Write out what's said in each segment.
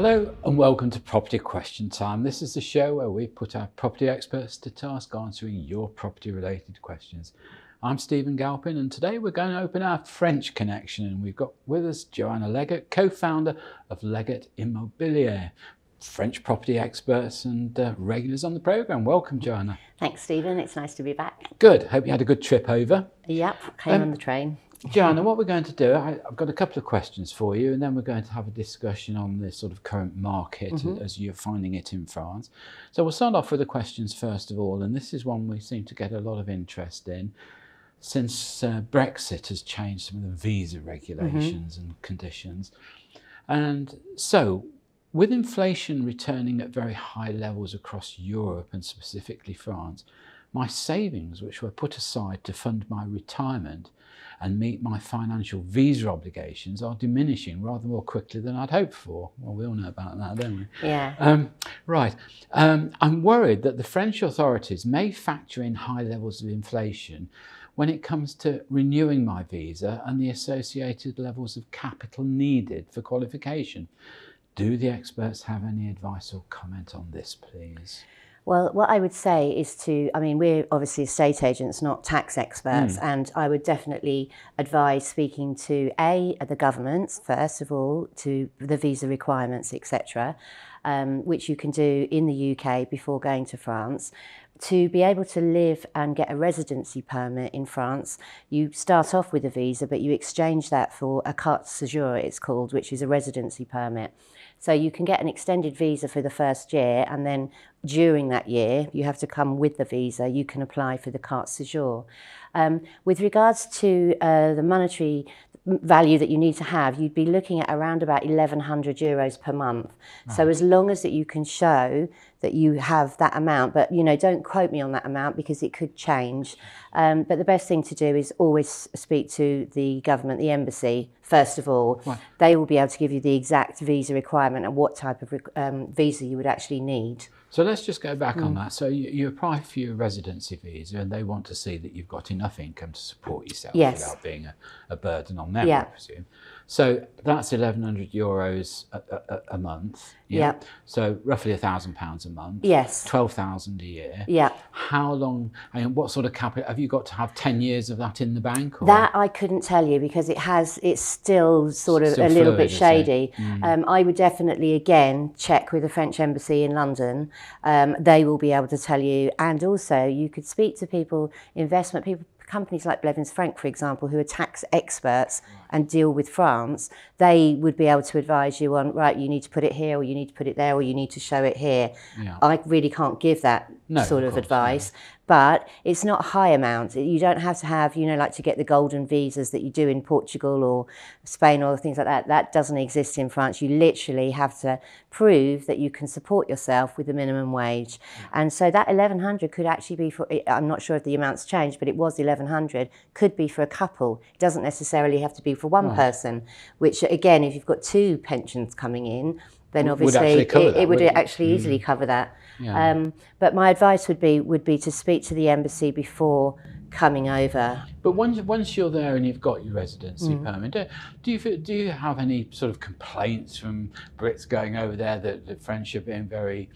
Hello and welcome to Property Question Time. This is the show where we put our property experts to task answering your property related questions. I'm Stephen Galpin and today we're going to open our French connection, and we've got with us Joanna Leggett, co-founder of Leggett Immobilier, French property experts and regulars on the programme. Welcome, Joanna. Thanks, Stephen. It's nice to be back. Good. Hope you had a good trip over. Yep, came on the train. Joanna, what we're going to do, I've got a couple of questions for you, and then we're going to have a discussion on the sort of current market as you're finding it in France. So we'll start off with the questions first of all, and this is one we seem to get a lot of interest in since Brexit has changed some of the visa regulations and conditions. And so, with inflation returning at very high levels across Europe and specifically France, my savings, which were put aside to fund my retirement and meet my financial visa obligations, are diminishing rather more quickly than I'd hoped for. Well, we all know about that, don't we? Yeah. Right. I'm worried that the French authorities may factor in high levels of inflation when it comes to renewing my visa and the associated levels of capital needed for qualification. Do the experts have any advice or comment on this, please? Well, what I would say is we're obviously estate agents, not tax experts, and I would definitely advise speaking to the governments, first of all, to the visa requirements, etc., which you can do in the UK before going to France. To be able to live and get a residency permit in France, you start off with a visa, but you exchange that for a carte séjour, it's called, which is a residency permit. So you can get an extended visa for the first year, and then during that year, you have to come with the visa, you can apply for the carte séjour. With regards to the monetary value that you need to have, you'd be looking at around about €1,100 per month. Right. So as long as that you can show that you have that amount, but don't quote me on that amount because it could change. But the best thing to do is always speak to the government, the embassy, first of all. Right. They will be able to give you the exact visa requirement and what type of visa you would actually need. So let's just go back on that. So you apply for your residency visa and they want to see that you've got enough income to support yourself without being a burden on them, I presume. So that's €1,100 a month. Yeah. So roughly £1,000 a month. Yes. 12,000 a year. Yeah. How long? What sort of capital have you got to have? 10 years of that in the bank? Or? That I couldn't tell you because it's still sort of a little bit shady. I would definitely again check with the French embassy in London. They will be able to tell you, and also you could speak to people, investment people. Companies like Blevins Frank, for example, who are tax experts and deal with France, they would be able to advise you on, right, you need to put it here, or you need to put it there, or you need to show it here. Yeah. I really can't give that sort of advice, but it's not a high amount. You don't have to have, like to get the golden visas that you do in Portugal or Spain or things like that. That doesn't exist in France. You literally have to prove that you can support yourself with the minimum wage. And so that 1,100 could actually be for, I'm not sure if the amount's changed, but it was 1,100, could be for a couple. It doesn't necessarily have to be for one person, which again, if you've got two pensions coming in, then obviously it would actually easily cover that. Yeah. But my advice would be to speak to the embassy before coming over. But once you're there and you've got your residency permit, do you have any sort of complaints from Brits going over there that the French are being very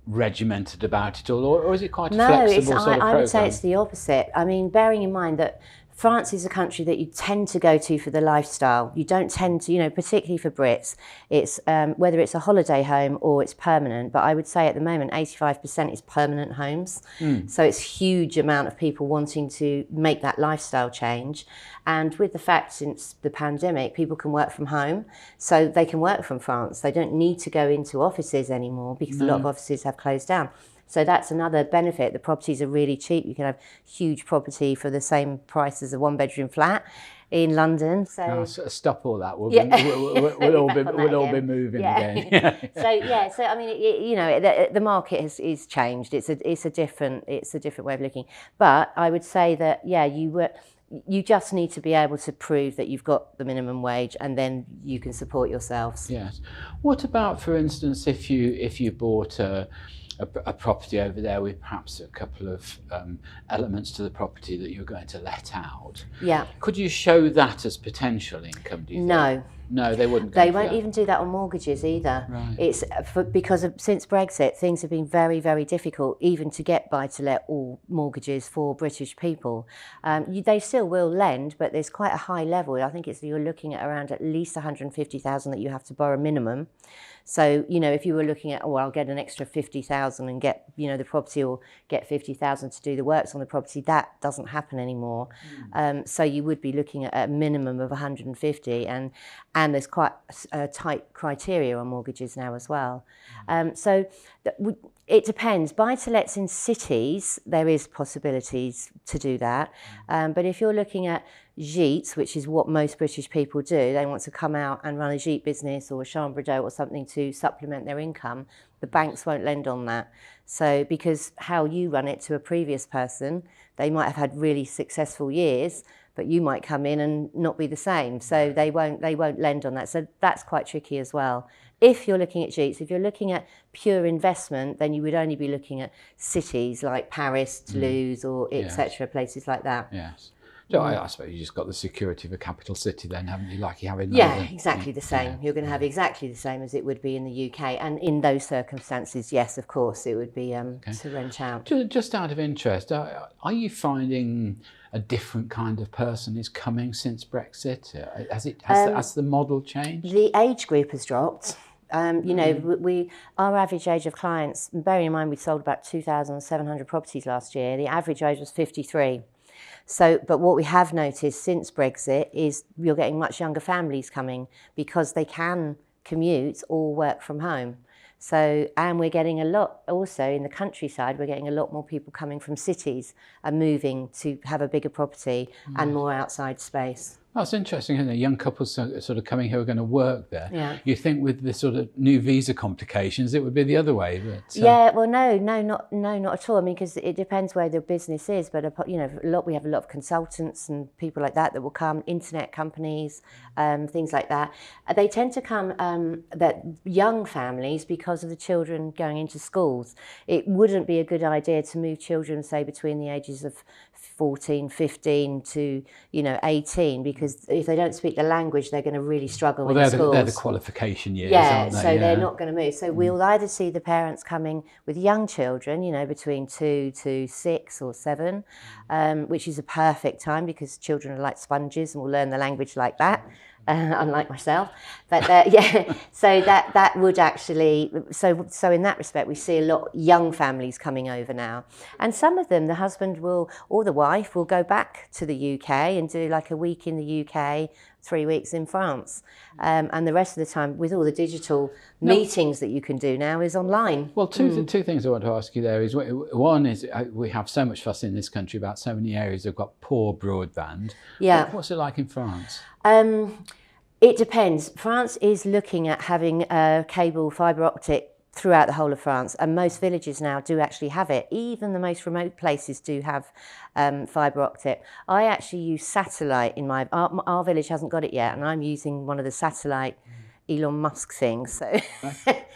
regimented about it all, or is it quite a flexible sort of program? I would say it's the opposite. I mean, bearing in mind that France is a country that you tend to go to for the lifestyle. You don't tend to, particularly for Brits, it's whether it's a holiday home or it's permanent, but I would say at the moment 85% is permanent homes. So it's a huge amount of people wanting to make that lifestyle change. And with the fact since the pandemic, people can work from home, so they can work from France. They don't need to go into offices anymore because a lot of offices have closed down. So that's another benefit. The properties are really cheap. You can have huge property for the same price as a one-bedroom flat in London. So no, stop all that. We'll all be moving again. So I mean, the market is changed. It's a different way of looking. But I would say that you just need to be able to prove that you've got the minimum wage, and then you can support yourselves. Yes. What about, for instance, if you bought a property over there with perhaps a couple of elements to the property that you're going to let out? Yeah. Could you show that as potential income, do you think? No. No, they wouldn't. They won't even do that on mortgages either. Right. It's because since Brexit, things have been very, very difficult even to get buy-to-let or mortgages for British people. They still will lend, but there's quite a high level. I think you're looking at around at least 150,000 that you have to borrow minimum. So, if you were looking at, I'll get an extra 50,000 and get, the property, or get 50,000 to do the works on the property, that doesn't happen anymore. So you would be looking at a minimum of 150, and there's quite a tight criteria on mortgages now as well. So it depends. Buy-to-lets in cities, there is possibilities to do that. But if you're looking at gîtes, which is what most British people do, they want to come out and run a gîte business or a chambre d'hôte or something to supplement their income, the banks won't lend on that. So because how you run it to a previous person, they might have had really successful years, but you might come in and not be the same. So they won't lend on that. So that's quite tricky as well. If you're looking at gîtes, if you're looking at pure investment, then you would only be looking at cities like Paris, Toulouse, or etc., places like that. Yes. So I suppose you just got the security of a capital city then, haven't you, like you have in Yeah, London? exactly the same. You're going to have exactly the same as it would be in the UK. And in those circumstances, yes, of course, it would be to rent out. Just out of interest, are you finding a different kind of person is coming since Brexit? Has the model changed? The age group has dropped. Our average age of clients, bearing in mind we sold about 2,700 properties last year, the average age was 53. So, but what we have noticed since Brexit is you're getting much younger families coming because they can commute or work from home. So, and we're getting a lot also in the countryside, we're getting a lot more people coming from cities and moving to have a bigger property and more outside space. That's interesting, isn't it? Young couples sort of coming here who are going to work there. Yeah. You think with the sort of new visa complications, it would be the other way, but yeah. Well, no, not at all. I mean, because it depends where the business is. But we have a lot of consultants and people like that will come, internet companies, things like that. They tend to come that young families because of the children going into schools. It wouldn't be a good idea to move children, say, between the ages of 14, 15 to 18, because if they don't speak the language, they're going to really struggle in schools. They're the qualification years, aren't they? So they're not going to move. So we'll either see the parents coming with young children, between 2 to 6 or 7, which is a perfect time because children are like sponges and will learn the language like that. Unlike myself, but so that would actually, so in that respect, we see a lot of young families coming over now, and some of them, the husband or the wife will go back to the UK and do like a week in the UK, 3 weeks in France, and the rest of the time, with all the digital meetings that you can do now, is online. Well, two things I want to ask you there is, one is we have so much fuss in this country about so many areas that have got poor broadband. Yeah. What's it like in France? It depends. France is looking at having cable fibre optic throughout the whole of France, and most villages now do actually have it. Even the most remote places do have fibre optic. I actually use satellite in our village hasn't got it yet, and I'm using one of the satellite Elon Musk things. So.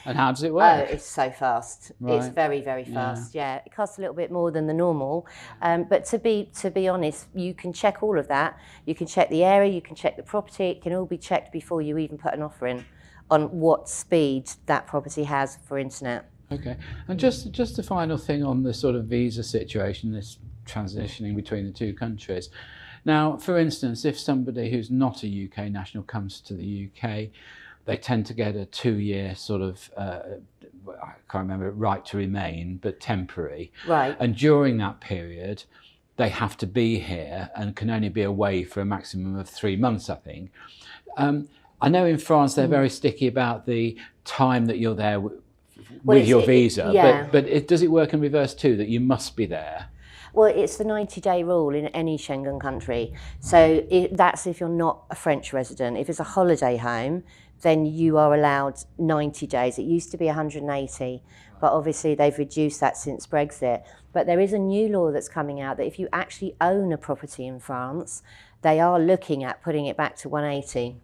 And how does it work? Oh, it's so fast. Right. It's very, very fast. Yeah, it costs a little bit more than the normal, but to be honest, you can check all of that. You can check the area, you can check the property. It can all be checked before you even put an offer in on what speed that property has for internet. Okay, and just a final thing on the sort of visa situation, this transitioning between the two countries. Now, for instance, if somebody who's not a UK national comes to the UK, they tend to get a 2-year sort of, I can't remember, right to remain, but temporary. Right. And during that period, they have to be here and can only be away for a maximum of 3 months, I think. I know in France they're very sticky about the time that you're there with your visa, but does it work in reverse too, that you must be there? Well, it's the 90-day rule in any Schengen country. So that's if you're not a French resident. If it's a holiday home, then you are allowed 90 days. It used to be 180, but obviously they've reduced that since Brexit. But there is a new law that's coming out that if you actually own a property in France, they are looking at putting it back to 180.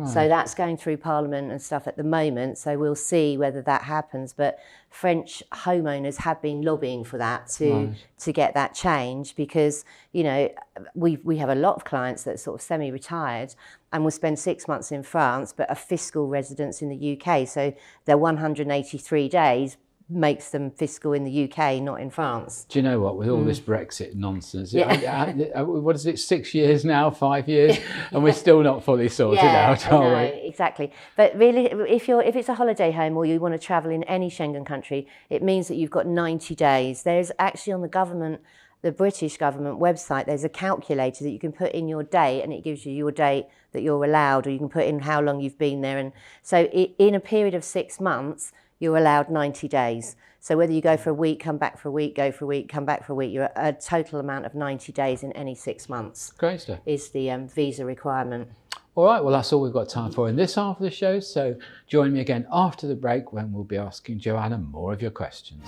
So that's going through Parliament and stuff at the moment. So we'll see whether that happens. But French homeowners have been lobbying for that to get that change, because, you know, we have a lot of clients that are sort of semi-retired and will spend 6 months in France, but a fiscal residence in the UK. So their 183 days makes them fiscal in the UK, not in France. Do you know what, with all this Brexit nonsense, what is it, 6 years now, 5 years, and we're still not fully sorted out, are we? Exactly. But really, if it's a holiday home or you want to travel in any Schengen country, it means that you've got 90 days. There's actually on the British government website, there's a calculator that you can put in your date, and it gives you your date that you're allowed, or you can put in how long you've been there. And so in a period of 6 months, you're allowed 90 days. So whether you go for a week, come back for a week, go for a week, come back for a week, you're a total amount of 90 days in any 6 months. Great stuff. Is the visa requirement. All right, well, that's all we've got time for in this half of the show. So join me again after the break when we'll be asking Joanna more of your questions.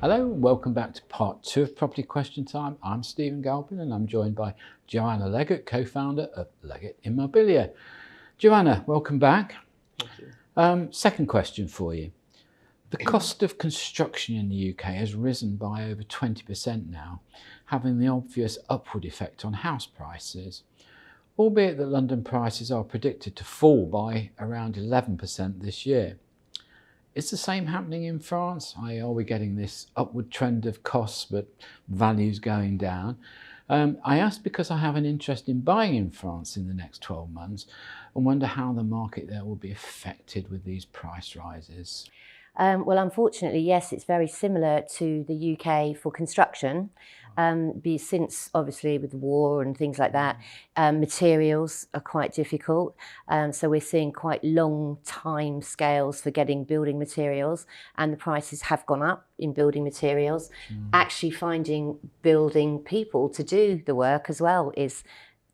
Hello and welcome back to part 2 of Property Question Time. I'm Stephen Galpin and I'm joined by Joanna Leggett, co-founder of Leggett Immobilier. Joanna, welcome back. Thank you. Second question for you. The cost of construction in the UK has risen by over 20% now, having the obvious upward effect on house prices, albeit that London prices are predicted to fall by around 11% this year. Is the same happening in France? Are we getting this upward trend of costs but values going down? I ask because I have an interest in buying in France in the next 12 months and wonder how the market there will be affected with these price rises. Well, unfortunately, yes, it's very similar to the UK for construction. Since obviously with the war and things like that, materials are quite difficult. So we're seeing quite long time scales for getting building materials, and the prices have gone up in building materials. Actually finding building people to do the work as well is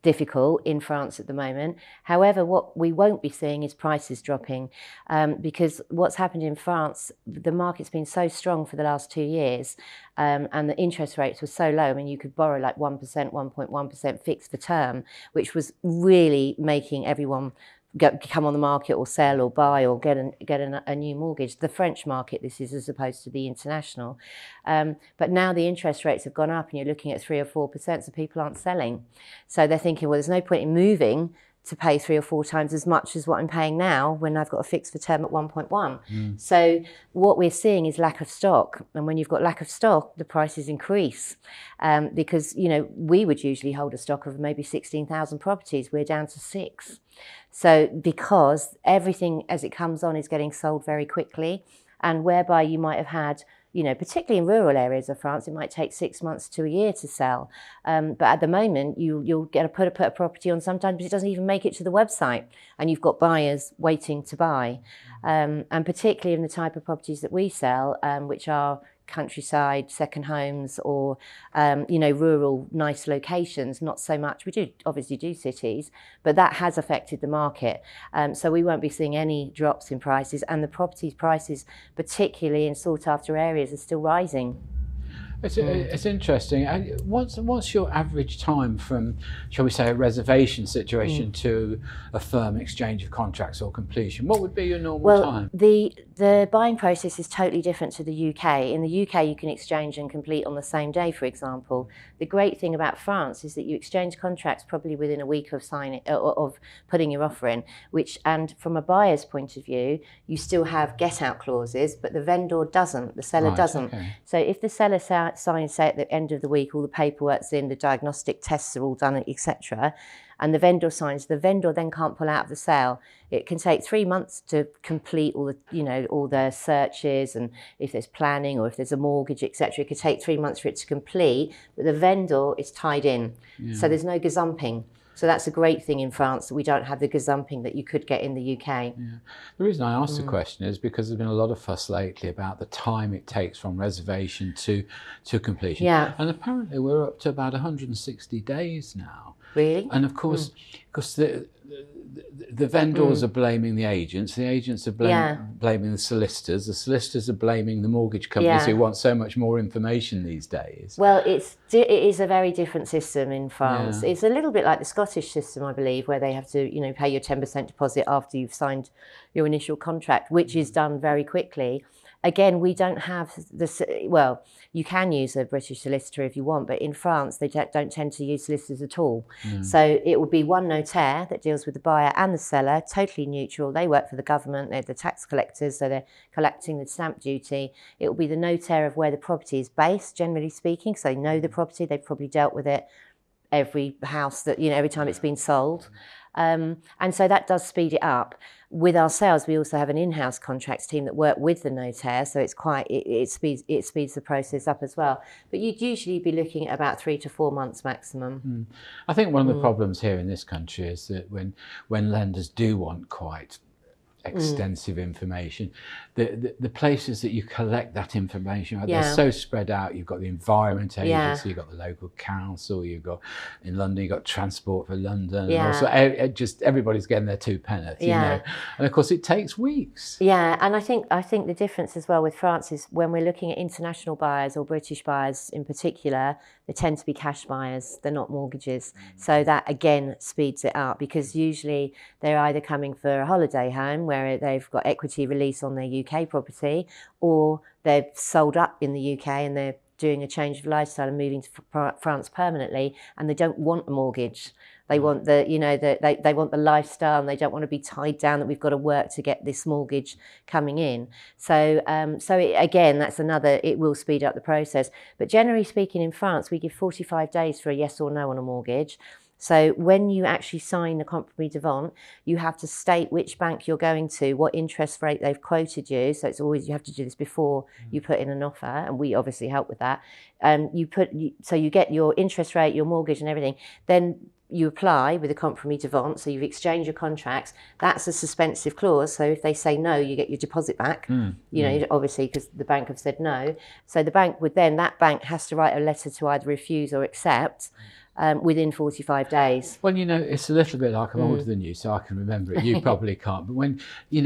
difficult in France at the moment. However, what we won't be seeing is prices dropping, because what's happened in France, the market's been so strong for the last 2 years, and the interest rates were so low. I mean, you could borrow like 1%, 1.1% fixed for term, which was really making everyone come on the market or sell or buy or get a new mortgage. The French market, this is, as opposed to the international. But now the interest rates have gone up and you're looking at 3 or 4%, so people aren't selling. So they're thinking, well, there's no point in moving to pay 3 or 4 times as much as what I'm paying now when I've got a fixed for term at 1.1. So what we're seeing is lack of stock. And when you've got lack of stock, the prices increase. Because, you know, we would usually hold a stock of maybe 16,000 properties. We're down to 6. So because everything as it comes on is getting sold very quickly, and whereby you might have had, you know, particularly in rural areas of France, it might take 6 months to a year to sell. But at the moment, you'll get put a property on sometimes, it doesn't even make it to the website, and you've got buyers waiting to buy. And particularly in the type of properties that we sell, which are countryside, second homes, or you know, rural, nice locations. Not so much. We do obviously do cities, but that has affected the market. So we won't be seeing any drops in prices, and the property prices, particularly in sought after areas, are still rising. It's interesting. What's your average time from, shall we say, a reservation situation to a firm exchange of contracts or completion? What would be your normal time? The buying process is totally different to the UK. In the UK, you can exchange and complete on the same day, for example. The great thing about France is that you exchange contracts probably within a week of signing, of putting your offer in, and from a buyer's point of view, you still have get-out clauses, but the vendor doesn't, the seller doesn't. Okay. So if the seller signs, say at the end of the week, all the paperwork's in, the diagnostic tests are all done, etc., and the vendor signs, the vendor then can't pull out of the sale. It can take 3 months to complete all the, you know, all the searches, and if there's planning or if there's a mortgage, etc., it could take 3 months for it to complete, but the vendor is tied in. So there's no gazumping. So that's a great thing in France, that we don't have the gazumping that you could get in the UK. Yeah. The reason I asked the question is because there's been a lot of fuss lately about the time it takes from reservation to completion. Yeah. And apparently we're up to about 160 days now. Really? And of course, because the vendors are blaming the agents are blaming the solicitors are blaming the mortgage companies who want so much more information these days. Well, it is a very different system in France. It's a little bit like the Scottish system, I believe, where they have to, pay your 10% deposit after you've signed your initial contract, which is done very quickly. Again, we don't have this. Well, you can use a British solicitor if you want, but in France, they don't tend to use solicitors at all. So it will be one notaire that deals with the buyer and the seller, totally neutral. They work for the government. They're the tax collectors, so they're collecting the stamp duty. It will be the notaire of where the property is based, generally speaking. So they know the property. They've probably dealt with it every house that, every time it's been sold. And so that does speed it up. With ourselves, we also have an in-house contracts team that work with the notaire, so it speeds the process up as well. But you'd usually be looking at about 3 to 4 months maximum. I think one of the problems here in this country is that when lenders do want quite extensive information, the places that you collect that information, they're so spread out. You've got the Environment Agency, you've got the local council, you've got in London, you've got Transport for London, and also just everybody's getting their two penneth, and of course it takes weeks. And I think the difference as well with France is when we're looking at international buyers or British buyers in particular, they tend to be cash buyers, they're not mortgages. So that again speeds it up, because usually they're either coming for a holiday home where they've got equity release on their UK property, or they've sold up in the UK and they're doing a change of lifestyle and moving to France permanently, and they don't want a mortgage. They want they want the lifestyle, and they don't want to be tied down that we've got to work to get this mortgage coming in. So again, that's another, it will speed up the process. But generally speaking, in France, we give 45 days for a yes or no on a mortgage. So when you actually sign a compromis de vente, you have to state which bank you're going to, what interest rate they've quoted you. So it's always, you have to do this before you put in an offer, and we obviously help with that. So you get your interest rate, your mortgage and everything. Then you apply with a compromis de vente, so you've exchanged your contracts. That's a suspensive clause, so if they say no, you get your deposit back, obviously, because the bank have said no. So the bank that bank has to write a letter to either refuse or accept within 45 days. Well, it's a little bit like I'm older than you, so I can remember it. You probably can't. But when,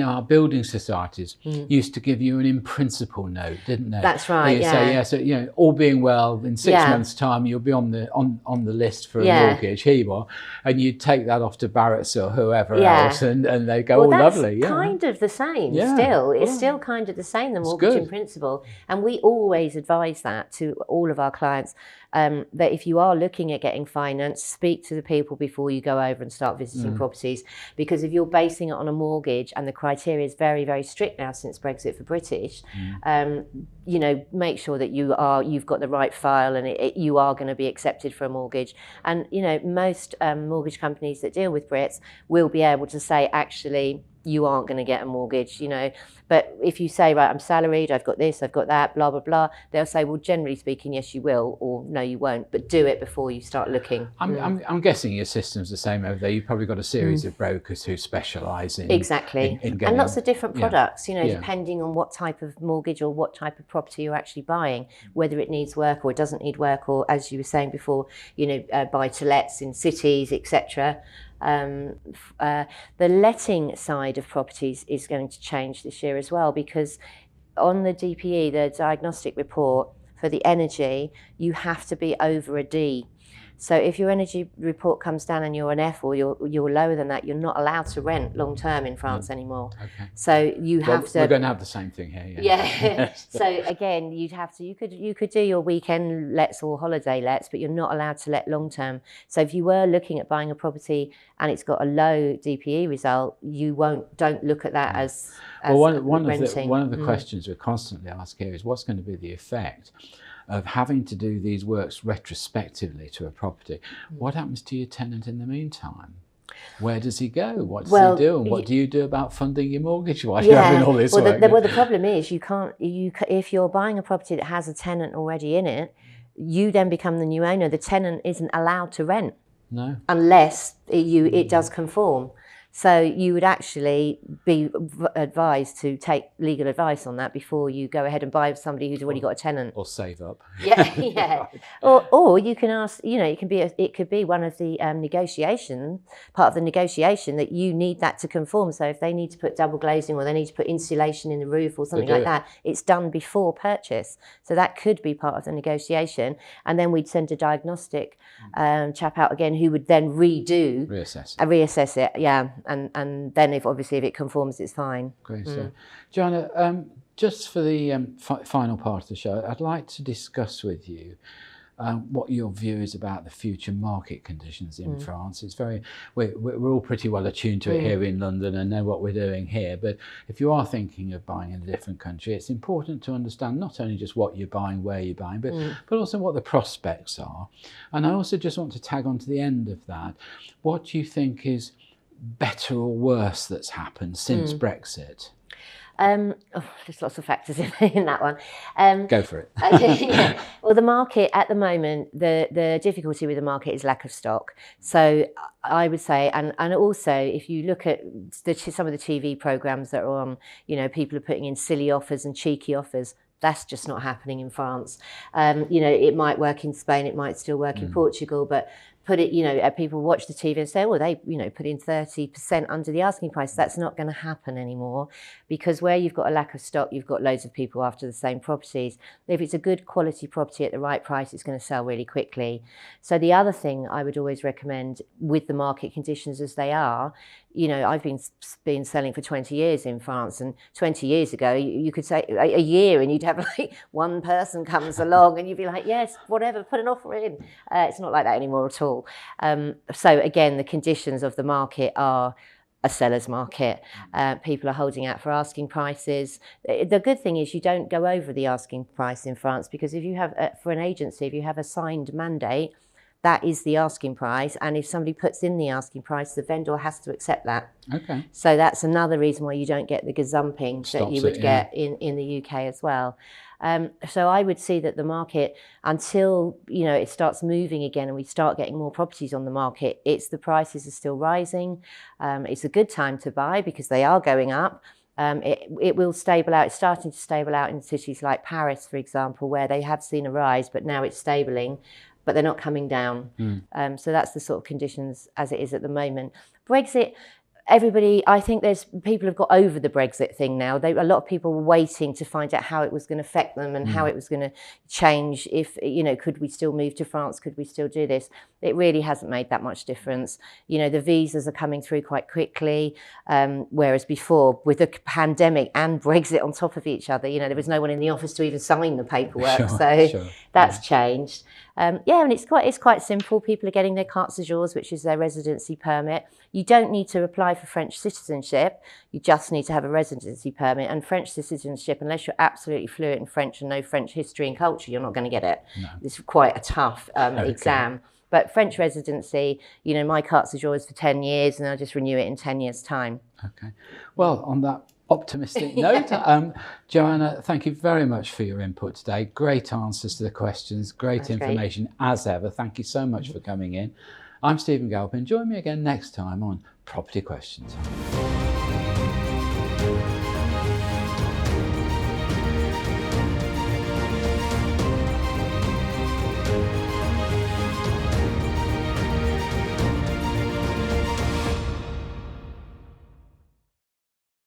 our building societies used to give you an in principle note, didn't they? That's right, say, so, all being well, in 6 months' time, you'll be on the list for a mortgage. Here you are. And you'd take that off to Barrett's or whoever else, and they go, lovely. That's kind of the same still. It's still kind of the same, the mortgage in principle. And we always advise that to all of our clients, that if you are looking at getting finance, speak to the people before you go over and start visiting properties, because if you're basing it on a mortgage, and the criteria is very, very strict now since Brexit for British, make sure that you've got the right file, and you are going to be accepted for a mortgage. And most mortgage companies that deal with Brits will be able to say, actually, you aren't going to get a mortgage, But if you say, right, I'm salaried, I've got this, I've got that, blah, blah, blah, they'll say, well, generally speaking, yes, you will, or no, you won't, but do it before you start looking. I'm guessing your system's the same over there. You've probably got a series of brokers who specialise in... Exactly. In and lots of different products, depending on what type of mortgage or what type of property you're actually buying, whether it needs work or it doesn't need work, or, as you were saying before, buy-to-lets in cities, etc. The letting side of properties is going to change this year as well, because on the DPE, the diagnostic report for the energy, you have to be over a D. So if your energy report comes down and you're an F, or you're lower than that, you're not allowed to rent long term in France anymore. Okay. So you have to. We're going to have the same thing here. Yeah. So again, you'd have to. You could do your weekend lets or holiday lets, but you're not allowed to let long term. So if you were looking at buying a property and it's got a low DPE result, don't look at that as renting. One of the questions we constantly ask here is, what's going to be the effect of having to do these works retrospectively to a property? What happens to your tenant in the meantime? Where does he go? What does he do? And what do you do about funding your mortgage while you're having all this work? The problem is if you're buying a property that has a tenant already in it, you then become the new owner. The tenant isn't allowed to rent. No. Unless it does conform. So you would actually be advised to take legal advice on that before you go ahead and buy somebody who's already got a tenant. Or save up. Yeah, yeah. Right. Or you can ask, it could be one of the part of the negotiation that you need that to conform. So if they need to put double glazing or they need to put insulation in the roof or something like that, it's done before purchase. So that could be part of the negotiation. And then we'd send a diagnostic chap out again who would then reassess it, yeah. And then if it conforms, it's fine. Great. So, Joanna, just for the final part of the show, I'd like to discuss with you what your view is about the future market conditions in France. It's we're all pretty well attuned to it here in London and know what we're doing here. But if you are thinking of buying in a different country, it's important to understand not only just what you're buying, where you're buying, but also what the prospects are. And I also just want to tag on to the end of that. What do you think is better or worse that's happened since Brexit? There's lots of factors in that one. Go for it. Yeah. Well, the market at the moment, the difficulty with the market is lack of stock. So I would say, and also if you look at some of the TV programs that are on, people are putting in silly offers and cheeky offers. That's just not happening in France. It might work in Spain, it might still work in Portugal, but people watch the TV and say, well, they, put in 30% under the asking price. That's not going to happen anymore, because where you've got a lack of stock, you've got loads of people after the same properties. If it's a good quality property at the right price, it's going to sell really quickly. So the other thing I would always recommend with the market conditions as they are, I've been selling for 20 years in France, and 20 years ago, you could say a year and you'd have like one person comes along and you'd be like, yes, whatever, put an offer in. It's not like that anymore at all. So again, the conditions of the market are a seller's market. People are holding out for asking prices. The good thing is you don't go over the asking price in France, because if you have, for an agency, if you have a signed mandate, that is the asking price. And if somebody puts in the asking price, the vendor has to accept that. Okay. So that's another reason why you don't get the gazumping that you would get in the UK as well. So I would see that the market, until it starts moving again and we start getting more properties on the market, the prices are still rising. It's a good time to buy because they are going up. It will stable out. It's starting to stable out in cities like Paris, for example, where they have seen a rise, but now it's stabling, but they're not coming down. So that's the sort of conditions as it is at the moment. Brexit, I think people have got over the Brexit thing now. A lot of people were waiting to find out how it was going to affect them and how it was going to change. If, could we still move to France? Could we still do this? It really hasn't made that much difference. The visas are coming through quite quickly, whereas before, with the pandemic and Brexit on top of each other, there was no one in the office to even sign the paperwork. That's changed. And it's quite simple. People are getting their carte séjour, which is their residency permit. You don't need to apply for French citizenship. You just need to have a residency permit. And French citizenship, unless you're absolutely fluent in French and know French history and culture, you're not going to get it. No. It's quite a tough exam. But French residency, my carte séjour is for 10 years and I'll just renew it in 10 years' time. Okay. Well, on that optimistic note, Joanna, thank you very much for your input today. Great answers to the questions, great information as ever. Thank you so much for coming in. I'm Stephen Galpin. Join me again next time on Property Questions.